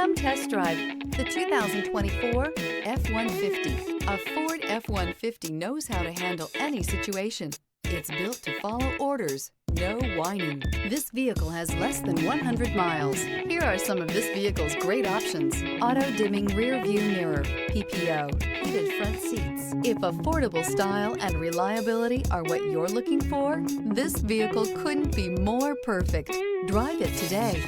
Come test drive the 2024 F-150. A Ford F-150 knows how to handle any situation. It's built to follow orders, no whining. This vehicle has less than 100 miles. Here are some of this vehicle's great options: auto-dimming rear view mirror, PPO, heated front seats. If affordable style and reliability are what you're looking for, this vehicle couldn't be more perfect. Drive it today.